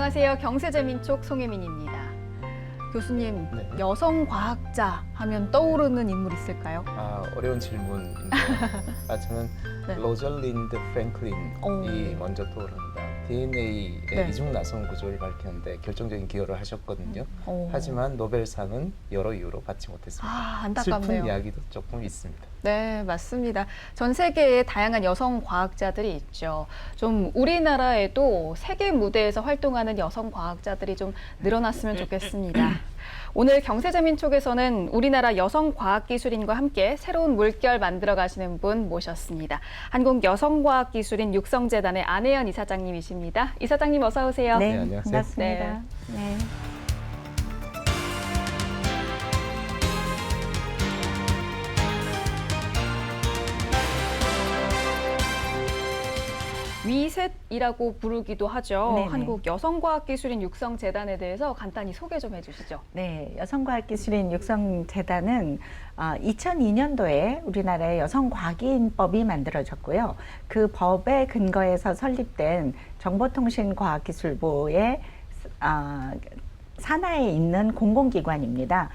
안녕하세요. 경세제민촉 송혜민입니다. 교수님, 네. 여성 과학자 하면 떠오르는 인물 있을까요? 어려운 질문인데요. 저는 네. 로잘린드 프랭클린이 오. 먼저 떠오릅니다. DNA의 네. 이중 나선 구조를 밝히는데 결정적인 기여를 하셨거든요. 오. 하지만 노벨상은 여러 이유로 받지 못했습니다. 안타깝네요. 슬픈 이야기도 조금 있습니다. 네, 맞습니다. 전 세계에 다양한 여성 과학자들이 있죠. 좀 우리나라에도 세계 무대에서 활동하는 여성 과학자들이 좀 늘어났으면 좋겠습니다. 오늘 경세제민촉에서는 우리나라 여성 과학기술인과 함께 새로운 물결 만들어 가시는 분 모셨습니다. 한국여성과학기술인 육성재단의 안혜연 이사장님이십니다. 이사장님 어서 오세요. 네, 안녕하세요. 반갑습니다. 네. 위셋이라고 부르기도 하죠. 네네. 한국여성과학기술인 육성재단에 대해서 간단히 소개 좀 해주시죠. 네, 여성과학기술인 육성재단은 2002년도에 우리나라의 여성과학인법이 만들어졌고요. 그 법에 근거해서 설립된 정보통신과학기술부의 산하에 있는 공공기관입니다.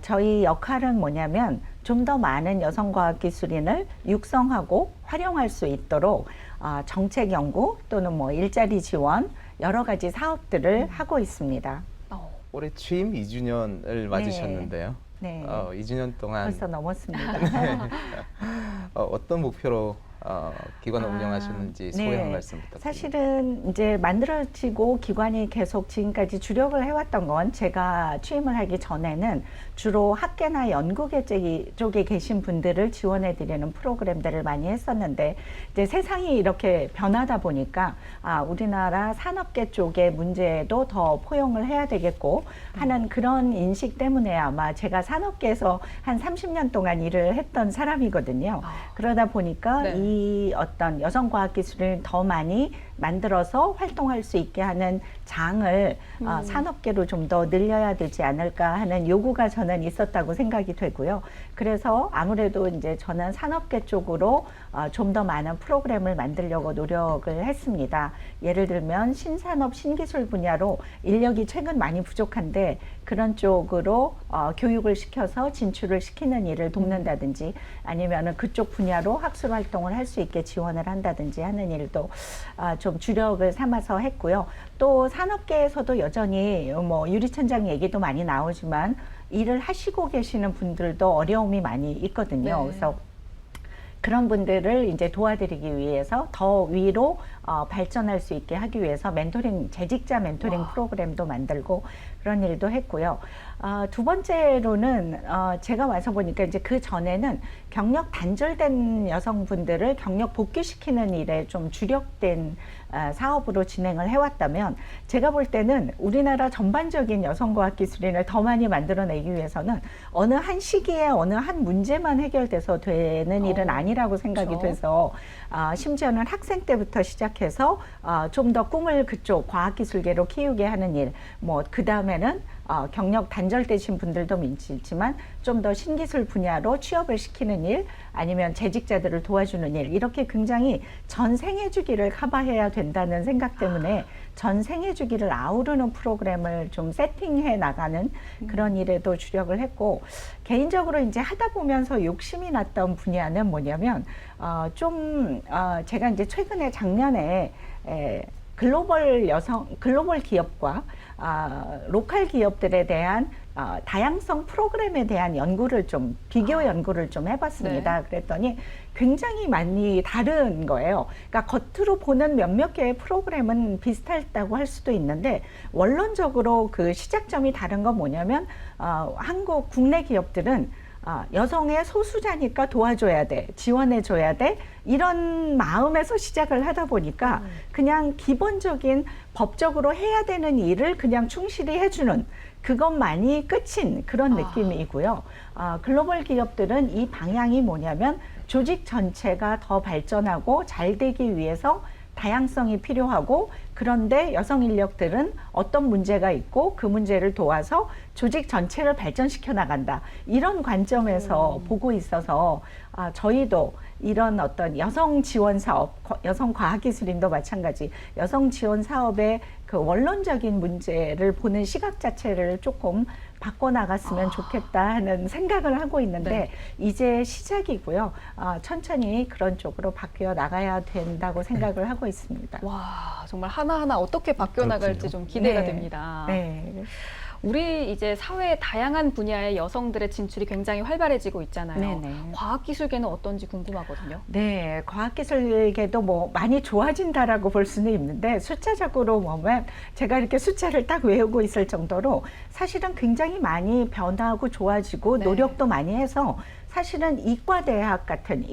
저희 역할은 뭐냐면 좀 더 많은 여성과학기술인을 육성하고 활용할 수 있도록 정책 연구 또는 뭐 일자리 지원 여러 가지 사업들을 하고 있습니다. 올해 취임 2주년을 맞으셨는데요. 네, 2주년 동안 벌써 넘었습니다. 어떤 목표로 기관을 운영하셨는지 소개 한 네. 말씀 부탁드립니다. 사실은 이제 만들어지고 기관이 계속 지금까지 주력을 해왔던 건 제가 취임을 하기 전에는 주로 학계나 연구계 쪽에 계신 분들을 지원해드리는 프로그램들을 많이 했었는데 이제 세상이 이렇게 변하다 보니까 우리나라 산업계 쪽의 문제도 더 포용을 해야 되겠고 하는 그런 인식 때문에 아마 제가 산업계에서 한 30년 동안 일을 했던 사람이거든요. 그러다 보니까 네. 이 어떤 여성과학기술을 더 많이 만들어서 활동할 수 있게 하는 장을 산업계로 좀 더 늘려야 되지 않을까 하는 요구가 저는 있었다고 생각이 되고요. 그래서 아무래도 이제 저는 산업계 쪽으로 좀 더 많은 프로그램을 만들려고 노력을 했습니다. 예를 들면 신산업, 신기술 분야로 인력이 최근 많이 부족한데 그런 쪽으로 교육을 시켜서 진출을 시키는 일을 돕는다든지 아니면은 그쪽 분야로 학술 활동을 할 수 있게 지원을 한다든지 하는 일도 좀 주력을 삼아서 했고요. 또 산업계에서도 여전히 뭐 유리천장 얘기도 많이 나오지만 일을 하시고 계시는 분들도 어려움이 많이 있거든요. 네. 그래서 그런 분들을 이제 도와드리기 위해서 더 위로 발전할 수 있게 하기 위해서 멘토링, 재직자 멘토링 프로그램도 만들고 그런 일도 했고요. 두 번째로는 제가 와서 보니까 이제 그 전에는 경력 단절된 여성분들을 경력 복귀시키는 일에 좀 주력된 사업으로 진행을 해왔다면 제가 볼 때는 우리나라 전반적인 여성과학기술인을 더 많이 만들어내기 위해서는 어느 한 시기에 어느 한 문제만 해결돼서 되는 일은 아니라고 생각이 그렇죠. 돼서 심지어는 학생 때부터 시작해서 좀 더 꿈을 그쪽 과학기술계로 키우게 하는 일, 뭐 그 다음에는 경력 단절되신 분들도 있지만 좀 더 신기술 분야로 취업을 시키는 일 아니면 재직자들을 도와주는 일 이렇게 굉장히 전 생애 주기를 커버해야 된다는 생각 때문에 전 생애 주기를 아우르는 프로그램을 좀 세팅해 나가는 그런 일에도 주력을 했고 개인적으로 이제 하다 보면서 욕심이 났던 분야는 뭐냐면 제가 이제 최근에 작년에 글로벌 기업과 로컬 기업들에 대한 다양성 프로그램에 대한 연구를 좀 비교 연구를 좀 해봤습니다. 그랬더니 굉장히 많이 다른 거예요. 그러니까 겉으로 보는 몇몇 개의 프로그램은 비슷하다고 할 수도 있는데 원론적으로 그 시작점이 다른 건 뭐냐면 한국 국내 기업들은 여성의 소수자니까 도와줘야 돼, 지원해줘야 돼, 이런 마음에서 시작을 하다 보니까 그냥 기본적인 법적으로 해야 되는 일을 그냥 충실히 해주는 그것만이 끝인 그런 느낌이고요. 글로벌 기업들은 이 방향이 뭐냐면 조직 전체가 더 발전하고 잘 되기 위해서 다양성이 필요하고 그런데 여성 인력들은 어떤 문제가 있고 그 문제를 도와서 조직 전체를 발전시켜 나간다. 이런 관점에서 보고 있어서 저희도 이런 어떤 여성 지원 사업, 여성 과학기술인도 마찬가지 여성 지원 사업에 그 원론적인 문제를 보는 시각 자체를 조금 바꿔나갔으면 좋겠다 하는 생각을 하고 있는데 네. 이제 시작이고요. 천천히 그런 쪽으로 바뀌어 나가야 된다고 생각을 하고 있습니다. 와, 정말 하나하나 어떻게 바뀌어 나갈지 그렇군요. 좀 기대가 네. 됩니다. 네. 우리 이제 사회 다양한 분야의 여성들의 진출이 굉장히 활발해지고 있잖아요. 네네. 과학기술계는 어떤지 궁금하거든요. 네, 과학기술계도 뭐 많이 좋아진다라고 볼 수는 있는데 숫자적으로 보면 제가 이렇게 숫자를 딱 외우고 있을 정도로 사실은 굉장히 많이 변하고 좋아지고 네. 노력도 많이 해서 사실은 이과대학 같은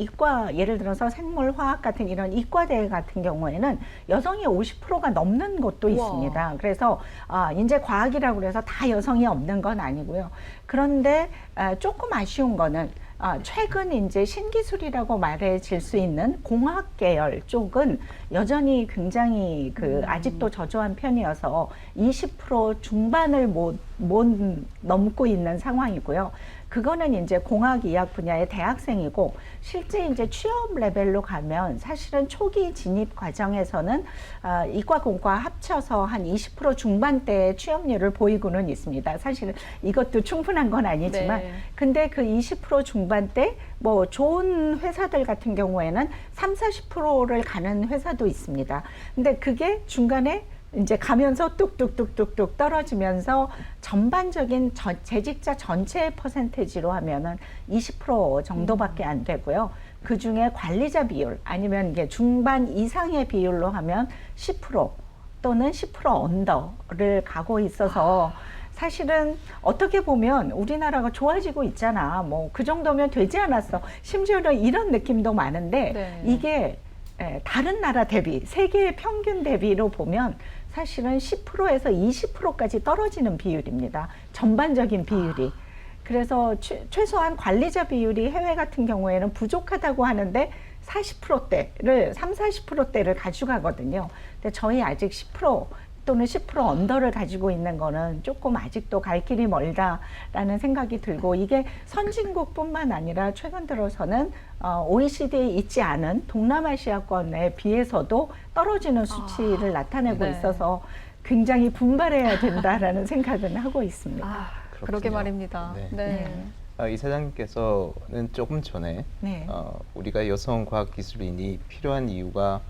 예를 들어서 생물화학 같은 이런 이과대학 같은 경우에는 여성이 50%가 넘는 곳도 우와. 있습니다. 그래서 이제 과학이라고 해서 다 여성이 없는 건 아니고요. 그런데 조금 아쉬운 거는 최근 이제 신기술이라고 말해질 수 있는 공학 계열 쪽은 여전히 굉장히 아직도 저조한 편이어서 20% 중반을 못 넘고 있는 상황이고요. 그거는 이제 공학이학 분야의 대학생이고 실제 이제 취업 레벨로 가면 사실은 초기 진입 과정에서는 이과 공과 합쳐서 한 20% 중반대의 취업률을 보이고는 있습니다. 사실은 이것도 충분한 건 아니지만 네. 근데 그 20% 중반대 뭐 좋은 회사들 같은 경우에는 30-40%를 가는 회사도 있습니다. 근데 그게 중간에 이제 가면서 뚝뚝뚝뚝뚝 떨어지면서 전반적인 재직자 전체의 퍼센테이지로 하면은 20% 정도밖에 안 되고요. 그 중에 관리자 비율 아니면 이게 중반 이상의 비율로 하면 10% 또는 10% 언더를 가고 있어서 사실은 어떻게 보면 우리나라가 좋아지고 있잖아. 뭐 그 정도면 되지 않았어. 심지어는 이런 느낌도 많은데 네. 이게 다른 나라 대비, 세계 평균 대비로 보면 사실은 10%에서 20%까지 떨어지는 비율입니다. 전반적인 비율이. 그래서 최소한 관리자 비율이 해외 같은 경우에는 부족하다고 하는데 40%대를, 40-40%대를 가져가거든요. 근데 저희 아직 10% 또는 10% 언더를 가지고 있는 거는 조금 아직도 갈 길이 멀다라는 생각이 들고 이게 선진국뿐만 아니라 최근 들어서는 OECD에 있지 않은 동남아시아권에 비해서도 떨어지는 수치를 나타내고 네. 있어서 굉장히 분발해야 된다라는 생각은 하고 있습니다. 그러게 그렇군요. 말입니다. 네. 네. 이사장님께서는 조금 전에 네. 우리가 여성 과학기술인이 필요한 이유가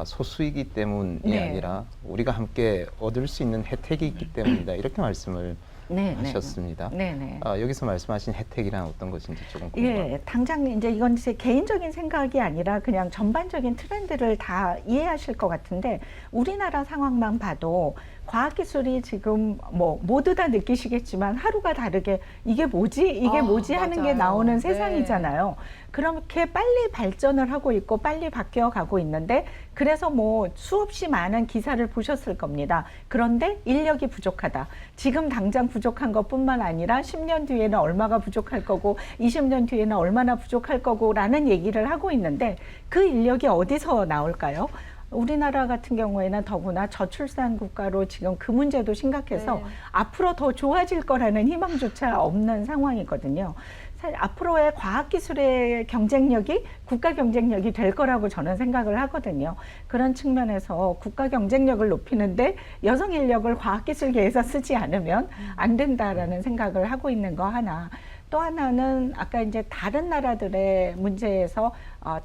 소수이기 때문이 네. 아니라 우리가 함께 얻을 수 있는 혜택이 있기 때문이다 이렇게 말씀을 네, 하셨습니다. 네, 네. 여기서 말씀하신 혜택이란 어떤 것인지 조금 궁금합니다. 예, 당장 이제 이건 제 개인적인 생각이 아니라 그냥 전반적인 트렌드를 다 이해하실 것 같은데 우리나라 상황만 봐도 과학기술이 지금 뭐 모두 다 느끼시겠지만 하루가 다르게 이게 뭐지 하는 게 맞아요. 나오는 네. 세상이잖아요. 그렇게 빨리 발전을 하고 있고 빨리 바뀌어 가고 있는데 그래서 뭐 수없이 많은 기사를 보셨을 겁니다. 그런데 인력이 부족하다. 지금 당장 부족한 것뿐만 아니라 10년 뒤에는 얼마가 부족할 거고 20년 뒤에는 얼마나 부족할 거고라는 얘기를 하고 있는데 그 인력이 어디서 나올까요? 우리나라 같은 경우에는 더구나 저출산 국가로 지금 그 문제도 심각해서 네. 앞으로 더 좋아질 거라는 희망조차 없는 상황이거든요. 사실 앞으로의 과학기술의 경쟁력이 국가 경쟁력이 될 거라고 저는 생각을 하거든요. 그런 측면에서 국가 경쟁력을 높이는데 여성 인력을 과학기술계에서 쓰지 않으면 안 된다라는 생각을 하고 있는 거 하나. 또 하나는 아까 이제 다른 나라들의 문제에서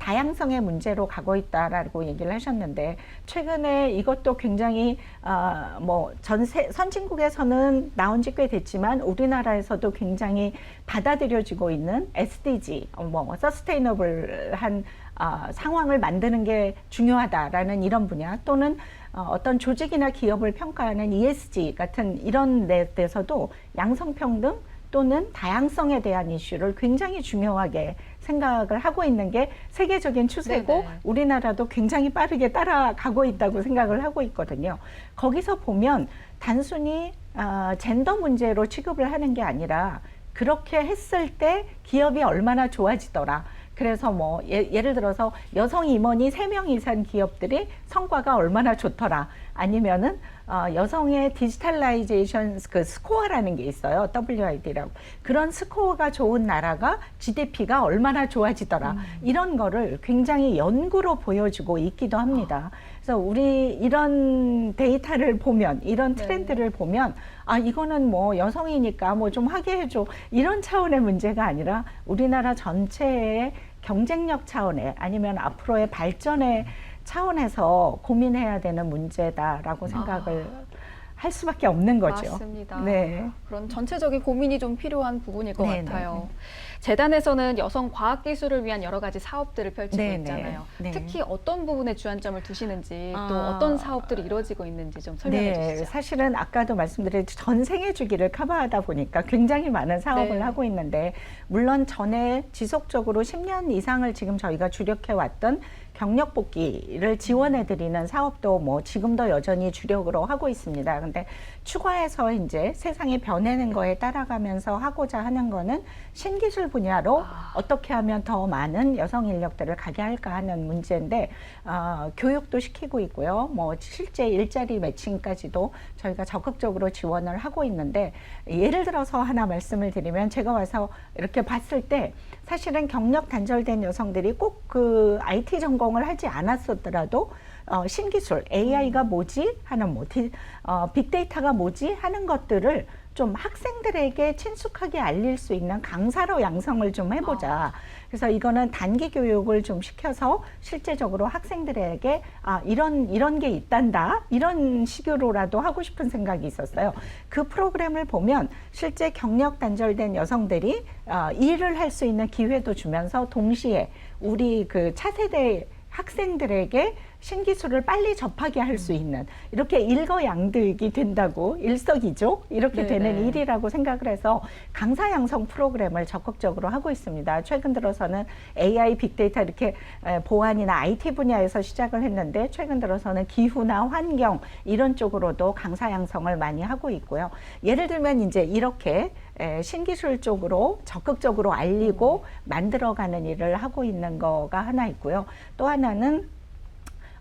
다양성의 문제로 가고 있다라고 얘기를 하셨는데 최근에 이것도 굉장히 뭐 선진국에서는 나온 지 꽤 됐지만 우리나라에서도 굉장히 받아들여지고 있는 SDG, 뭐 서스테이너블한 상황을 만드는 게 중요하다라는 이런 분야 또는 어떤 조직이나 기업을 평가하는 ESG 같은 이런 데서도 양성평등 또는 다양성에 대한 이슈를 굉장히 중요하게 생각을 하고 있는 게 세계적인 추세고 네네. 우리나라도 굉장히 빠르게 따라가고 있다고 생각을 하고 있거든요. 거기서 보면 단순히 젠더 문제로 취급을 하는 게 아니라 그렇게 했을 때 기업이 얼마나 좋아지더라. 그래서 뭐 예를 들어서 여성 임원이 3명 이상 기업들이 성과가 얼마나 좋더라. 아니면은 여성의 디지털라이제이션 그 스코어라는 게 있어요. WID라고. 그런 스코어가 좋은 나라가 GDP가 얼마나 좋아지더라. 이런 거를 굉장히 연구로 보여주고 있기도 합니다. 그래서 우리 이런 데이터를 보면, 이런 트렌드를 보면, 아, 이거는 뭐 여성이니까 뭐 좀 하게 해줘. 이런 차원의 문제가 아니라 우리나라 전체의 경쟁력 차원에 아니면 앞으로의 발전의 차원에서 고민해야 되는 문제다라고 생각을 할 수밖에 없는 거죠. 맞습니다. 네. 그런 전체적인 고민이 좀 필요한 부분일 것 네, 같아요. 재단에서는 여성 과학 기술을 위한 여러 가지 사업들을 펼치고 네, 있잖아요. 네. 특히 어떤 부분에 주안점을 두시는지 또 아, 어떤 사업들이 이루어지고 있는지 좀 설명해 네, 주시죠. 사실은 아까도 말씀드렸듯이 전 생애 주기를 커버하다 보니까 굉장히 많은 사업을 네. 하고 있는데, 물론 전에 지속적으로 10년 이상을 지금 저희가 주력해 왔던 경력 복귀를 지원해 드리는 사업도 뭐 지금도 여전히 주력으로 하고 있습니다. 근데 추가해서 이제 세상이 변하는 거에 따라가면서 하고자 하는 거는 신기술 분야로 어떻게 하면 더 많은 여성 인력들을 가게 할까 하는 문제인데, 교육도 시키고 있고요. 뭐 실제 일자리 매칭까지도 저희가 적극적으로 지원을 하고 있는데, 예를 들어서 하나 말씀을 드리면, 제가 와서 이렇게 봤을 때 사실은 경력 단절된 여성들이 꼭 그 IT 전공을 하지 않았었더라도 신기술, AI가 뭐지 하는 빅데이터가 뭐지 하는 것들을 좀 학생들에게 친숙하게 알릴 수 있는 강사로 양성을 좀 해보자. 그래서 이거는 단기 교육을 좀 시켜서 실제적으로 학생들에게 이런 게 있단다, 이런 식으로라도 하고 싶은 생각이 있었어요. 그 프로그램을 보면 실제 경력 단절된 여성들이 일을 할 수 있는 기회도 주면서 동시에 우리 그 차세대 학생들에게 신기술을 빨리 접하게 할 수 있는, 이렇게 일거양득이 된다고, 일석이조 이렇게 되는 네네. 일이라고 생각을 해서 강사 양성 프로그램을 적극적으로 하고 있습니다. 최근 들어서는 AI, 빅데이터 이렇게 보안이나 IT 분야에서 시작을 했는데, 최근 들어서는 기후나 환경 이런 쪽으로도 강사 양성을 많이 하고 있고요. 예를 들면 이제 이렇게 신기술 쪽으로 적극적으로 알리고 만들어가는 일을 하고 있는 거가 하나 있고요. 또 하나는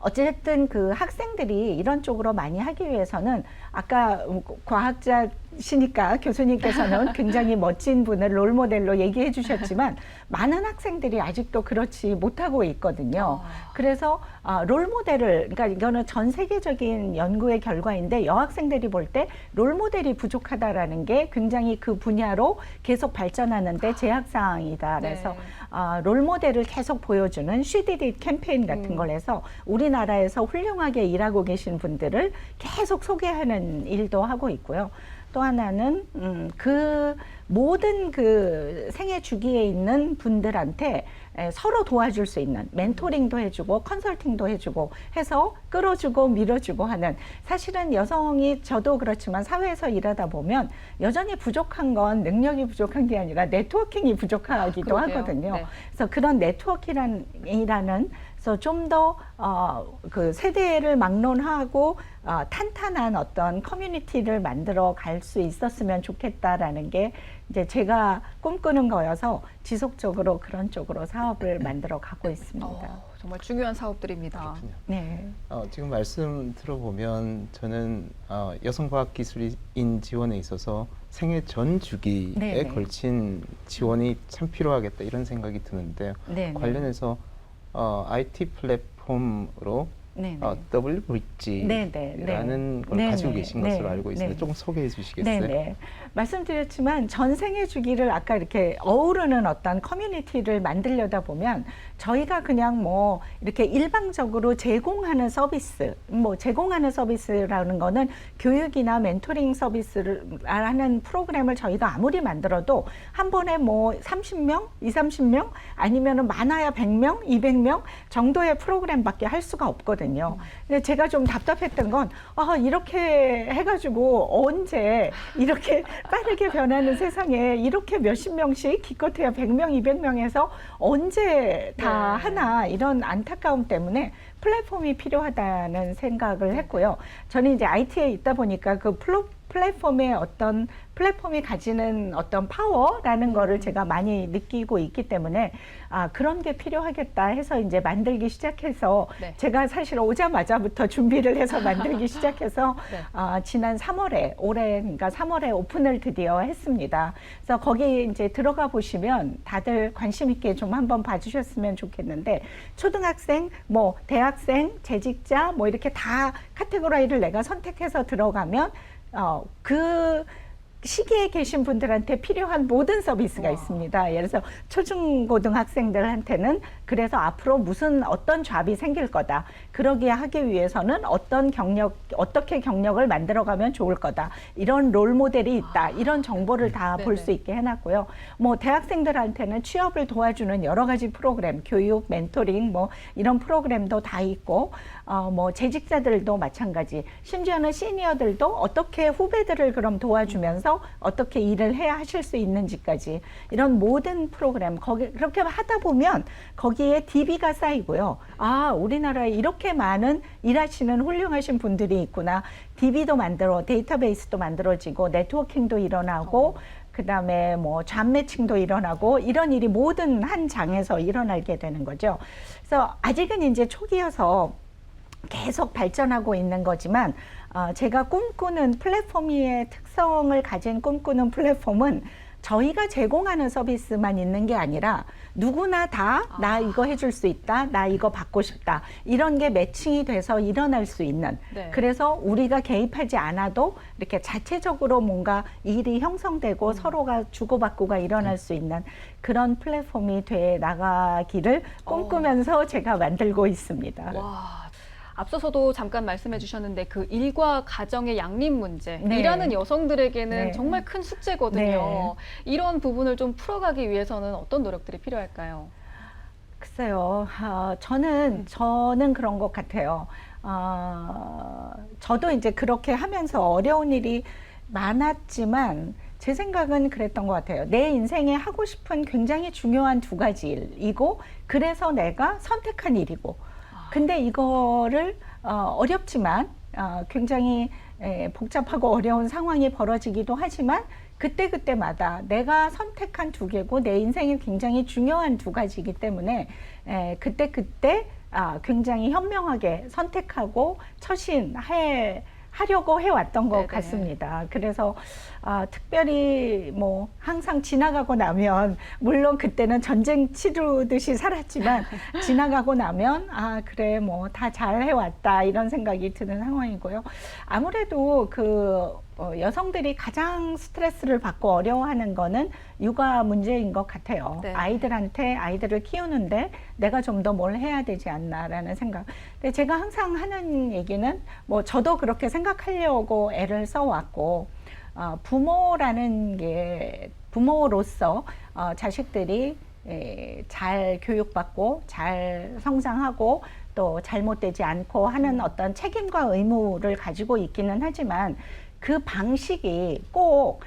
어쨌든 그 학생들이 이런 쪽으로 많이 하기 위해서는, 아까 과학자시니까 교수님께서는 굉장히 멋진 분을 롤모델로 얘기해 주셨지만, 많은 학생들이 아직도 그렇지 못하고 있거든요. 그래서 롤모델을, 그러니까 이거는 전 세계적인 연구의 결과인데, 여학생들이 볼 때 롤모델이 부족하다라는 게 굉장히 그 분야로 계속 발전하는데 제약사항이다. 그래서 롤모델을 계속 보여주는 쉬디디 캠페인 같은 걸 해서 우리나라에서 훌륭하게 일하고 계신 분들을 계속 소개하는 일도 하고 있고요. 또 하나는 그 모든 그 생애 주기에 있는 분들한테 서로 도와줄 수 있는 멘토링도 해주고 컨설팅도 해주고 해서 끌어주고 밀어주고 하는, 사실은 여성이, 저도 그렇지만 사회에서 일하다 보면 여전히 부족한 건 능력이 부족한 게 아니라 네트워킹이 부족하기도 그러게요. 하거든요. 네. 그래서 그런 네트워킹이라는, 그래서 좀 더 그 세대를 막론하고 탄탄한 어떤 커뮤니티를 만들어 갈 수 있었으면 좋겠다라는 게 이제 제가 꿈꾸는 거여서 지속적으로 그런 쪽으로 사업을 만들어 가고 있습니다. 정말 중요한 사업들입니다. 그렇군요. 네. 지금 말씀 들어보면 저는 여성과학기술인 지원에 있어서 생애 전 주기에 네네. 걸친 지원이 참 필요하겠다, 이런 생각이 드는데, 네네. 관련해서 IT 플랫폼으로 네네. WBridge라는 네네. 걸 네네. 가지고 계신 것으로 네. 알고 있습니다. 네. 조금 소개해 주시겠어요? 네네. 말씀드렸지만 전생의 주기를 아까 이렇게 어우르는 어떤 커뮤니티를 만들려다 보면, 저희가 그냥 뭐 이렇게 일방적으로 제공하는 서비스, 뭐 제공하는 서비스라는 거는 교육이나 멘토링 서비스를 하는 프로그램을 저희가 아무리 만들어도 한 번에 뭐 30명, 30명 아니면은 많아야 100명, 200명 정도의 프로그램밖에 할 수가 없거든요. 근데 제가 좀 답답했던 건, 이렇게 해가지고 언제 이렇게 빠르게 변하는 세상에 이렇게 몇십 명씩, 기껏해야 100명, 200명에서 언제 다 하나, 이런 안타까움 때문에 플랫폼이 필요하다는 생각을 했고요. 저는 이제 IT에 있다 보니까 그 플랫폼의 어떤 플랫폼이 가지는 어떤 파워라는 거를 제가 많이 느끼고 있기 때문에 그런 게 필요하겠다 해서 이제 만들기 시작해서 네. 제가 사실 오자마자부터 준비를 해서 만들기 시작해서 네. 지난 3월에 그러니까 3월에 오픈을 드디어 했습니다. 그래서 거기 이제 들어가 보시면 다들 관심 있게 좀 한번 봐주셨으면 좋겠는데 초등학생, 뭐 대학생, 재직자 뭐 이렇게 다 카테고라이를 내가 선택해서 들어가면 그 시기에 계신 분들한테 필요한 모든 서비스가 있습니다. 예를 들어서 초중고등학생들한테는 그래서 앞으로 어떤 잡이 생길 거다. 그러게 하기 위해서는 어떻게 경력을 만들어가면 좋을 거다. 이런 롤 모델이 있다. 이런 정보를 다 볼 수 있게 해놨고요. 뭐 대학생들한테는 취업을 도와주는 여러 가지 프로그램, 교육, 멘토링 뭐 이런 프로그램도 다 있고 뭐 재직자들도 마찬가지. 심지어는 시니어들도 어떻게 후배들을 그럼 도와주면서 어떻게 일을 해야 하실 수 있는지까지 이런 모든 프로그램 그렇게 하다 보면 거기에 DB가 쌓이고요. 우리나라에 이렇게 많은 일하시는 훌륭하신 분들이 있구나. DB도 데이터베이스도 만들어지고 네트워킹도 일어나고 그다음에 뭐 잡 매칭도 일어나고 이런 일이 모든 한 장에서 일어나게 되는 거죠. 그래서 아직은 이제 초기여서 계속 발전하고 있는 거지만 제가 꿈꾸는 플랫폼의 특성을 가진 꿈꾸는 플랫폼은 저희가 제공하는 서비스만 있는 게 아니라 누구나 다 나 이거 해줄 수 있다, 나 이거 받고 싶다 이런 게 매칭이 돼서 일어날 수 있는 네. 그래서 우리가 개입하지 않아도 이렇게 자체적으로 뭔가 일이 형성되고 서로가 주고받고가 일어날 수 있는 그런 플랫폼이 돼 나가기를 꿈꾸면서 제가 만들고 있습니다. 와. 앞서서도 잠깐 말씀해 주셨는데 그 일과 가정의 양립 문제, 네. 일하는 여성들에게는 네. 정말 큰 숙제거든요. 네. 이런 부분을 좀 풀어가기 위해서는 어떤 노력들이 필요할까요? 글쎄요, 저는 그런 것 같아요. 저도 이제 그렇게 하면서 어려운 일이 많았지만 제 생각은 그랬던 것 같아요. 내 인생에 하고 싶은 굉장히 중요한 두 가지 일이고 그래서 내가 선택한 일이고 근데 이거를 어렵지만 굉장히 복잡하고 어려운 상황이 벌어지기도 하지만 그때그때마다 내가 선택한 두 개고 내 인생에 굉장히 중요한 두 가지이기 때문에 그때 굉장히 현명하게 선택하고 하려고 해왔던 것 네네. 같습니다. 그래서 특별히 뭐 항상 지나가고 나면 물론 그때는 전쟁 치르듯이 살았지만 지나가고 나면 그래 뭐 다 잘 해왔다 이런 생각이 드는 상황이고요. 아무래도 여성들이 가장 스트레스를 받고 어려워하는 거는 육아 문제인 것 같아요. 네. 아이들을 키우는데 내가 좀 더 뭘 해야 되지 않나라는 생각. 근데 제가 항상 하는 얘기는 뭐 저도 그렇게 생각하려고 애를 써왔고 부모로서 자식들이 잘 교육받고 잘 성장하고 또 잘못되지 않고 하는 어떤 책임과 의무를 가지고 있기는 하지만 그 방식이 꼭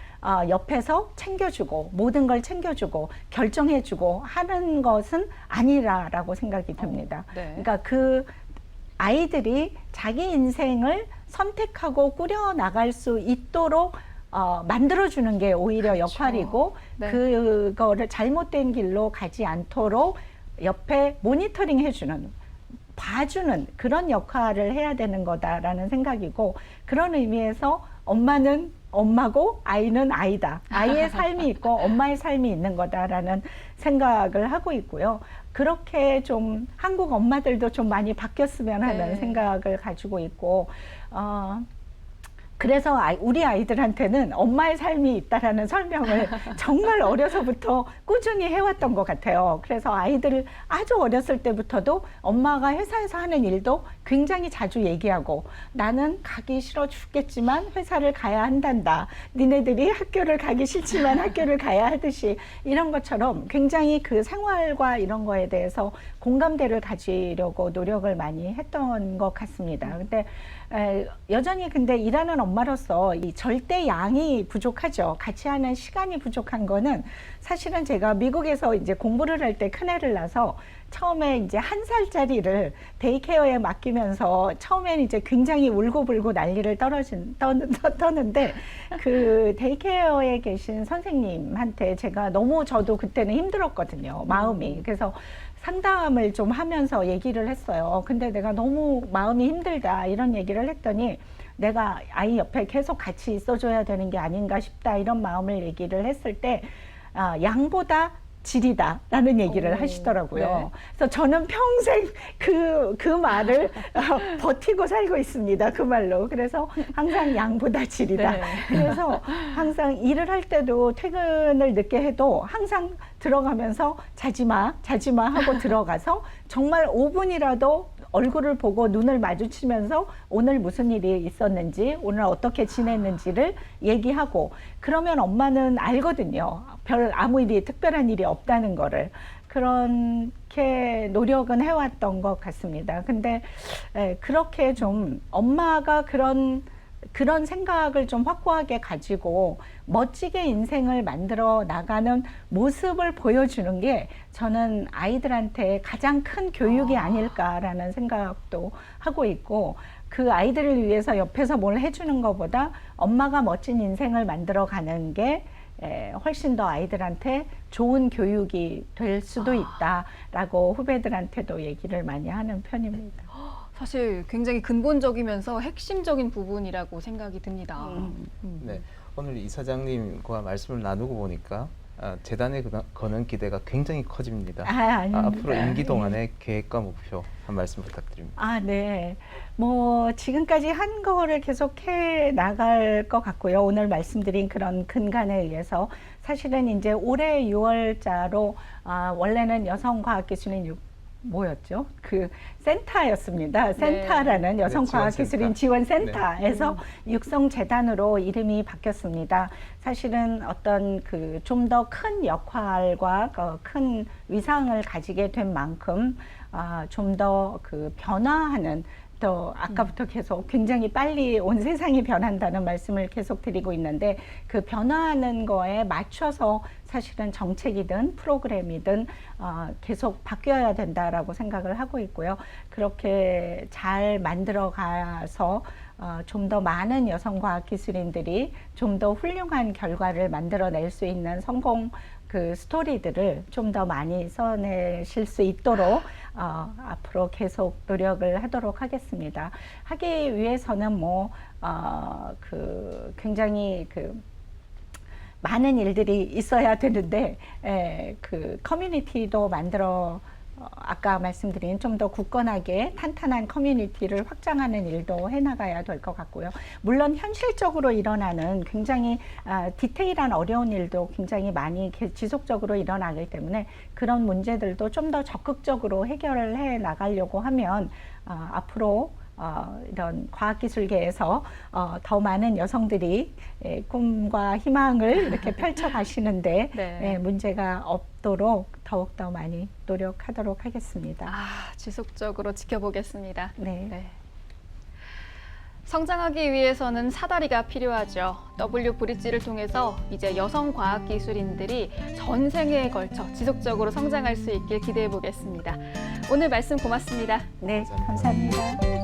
옆에서 챙겨주고 모든 걸 챙겨주고 결정해주고 하는 것은 아니라고 생각이 듭니다. 네. 그러니까 그 아이들이 자기 인생을 선택하고 꾸려나갈 수 있도록 만들어주는 게 오히려 그렇죠. 역할이고 네. 그거를 잘못된 길로 가지 않도록 옆에 모니터링 해주는 봐주는 그런 역할을 해야 되는 거다라는 생각이고 그런 의미에서 엄마는 엄마고 아이는 아이다. 아이의 삶이 있고 엄마의 삶이 있는 거다라는 생각을 하고 있고요. 그렇게 좀 한국 엄마들도 좀 많이 바뀌었으면 하는 네. 생각을 가지고 있고 그래서 우리 아이들한테는 엄마의 삶이 있다라는 설명을 정말 어려서부터 꾸준히 해왔던 것 같아요. 그래서 아이들을 아주 어렸을 때부터도 엄마가 회사에서 하는 일도 굉장히 자주 얘기하고 나는 가기 싫어 죽겠지만 회사를 가야 한단다. 니네들이 학교를 가기 싫지만 학교를 가야 하듯이 이런 것처럼 굉장히 그 생활과 이런 거에 대해서 공감대를 가지려고 노력을 많이 했던 것 같습니다. 근데 여전히 근데 일하는 엄마 엄마로서 이 절대 양이 부족하죠. 같이 하는 시간이 부족한 거는 사실은 제가 미국에서 이제 공부를 할 때 큰애를 낳아서 처음에 이제 1살짜리를 데이케어에 맡기면서 처음에는 이제 굉장히 울고불고 난리를 떠는데 그 데이케어에 계신 선생님한테 제가 너무 저도 그때는 힘들었거든요. 마음이. 그래서 상담을 좀 하면서 얘기를 했어요. 근데 내가 너무 마음이 힘들다 이런 얘기를 했더니 내가 아이 옆에 계속 같이 있어줘야 되는 게 아닌가 싶다 이런 마음을 얘기를 했을 때 양보다 질이다라는 얘기를 하시더라고요. 네. 그래서 저는 평생 그 말을 버티고 살고 있습니다. 그 말로. 그래서 항상 양보다 질이다. 네. 그래서 항상 일을 할 때도 퇴근을 늦게 해도 항상 들어가면서 자지 마 하고 들어가서 정말 5분이라도 얼굴을 보고 눈을 마주치면서 오늘 무슨 일이 있었는지, 오늘 어떻게 지냈는지를 얘기하고, 그러면 엄마는 알거든요. 별 아무 일이 특별한 일이 없다는 거를. 그렇게 노력은 해왔던 것 같습니다. 근데 그렇게 좀 엄마가 그런 생각을 좀 확고하게 가지고 멋지게 인생을 만들어 나가는 모습을 보여주는 게 저는 아이들한테 가장 큰 교육이 아닐까라는 생각도 하고 있고, 그 아이들을 위해서 옆에서 뭘 해주는 것보다 엄마가 멋진 인생을 만들어 가는 게 훨씬 더 아이들한테 좋은 교육이 될 수도 있다라고 후배들한테도 얘기를 많이 하는 편입니다. 사실 굉장히 근본적이면서 핵심적인 부분이라고 생각이 듭니다. 네, 오늘 이사장님과 말씀을 나누고 보니까 재단에 거는 기대가 굉장히 커집니다. 아닙니다. 앞으로 임기 동안의 계획과 목표 한 말씀 부탁드립니다. 네. 뭐 지금까지 한 거를 계속 해 나갈 것 같고요. 오늘 말씀드린 그런 근간에 의해서 사실은 이제 올해 6월자로 원래는 여성과학기술인 뭐였죠? 그 센터였습니다. 센터라는 여성과학기술인 지원센터에서 육성재단으로 이름이 바뀌었습니다. 사실은 어떤 그 좀 더 큰 역할과 큰 위상을 가지게 된 만큼 좀 더 그 변화하는, 또 아까부터 계속 굉장히 빨리 온 세상이 변한다는 말씀을 계속 드리고 있는데, 그 변화하는 거에 맞춰서 사실은 정책이든 프로그램이든 계속 바뀌어야 된다라고 생각을 하고 있고요. 그렇게 잘 만들어 가서 좀 더 많은 여성과학기술인들이 좀 더 훌륭한 결과를 만들어낼 수 있는 성공 그 스토리들을 좀 더 많이 써내실 수 있도록 앞으로 계속 노력을 하도록 하겠습니다. 하기 위해서는 굉장히 많은 일들이 있어야 되는데, 그 커뮤니티도 만들어 아까 말씀드린 좀 더 굳건하게 탄탄한 커뮤니티를 확장하는 일도 해나가야 될 것 같고요. 물론 현실적으로 일어나는 굉장히 디테일한 어려운 일도 굉장히 많이 지속적으로 일어나기 때문에 그런 문제들도 좀 더 적극적으로 해결을 해 나가려고 하면 앞으로 이런 과학기술계에서 더 많은 여성들이 꿈과 희망을 이렇게 펼쳐가시는데 네. 문제가 없도록 더욱더 많이 노력하도록 하겠습니다. 지속적으로 지켜보겠습니다. 네. 성장하기 위해서는 사다리가 필요하죠. W 브릿지를 통해서 이제 여성 과학기술인들이 전생에 걸쳐 지속적으로 성장할 수 있길 기대해 보겠습니다. 오늘 말씀 고맙습니다. 네, 감사합니다.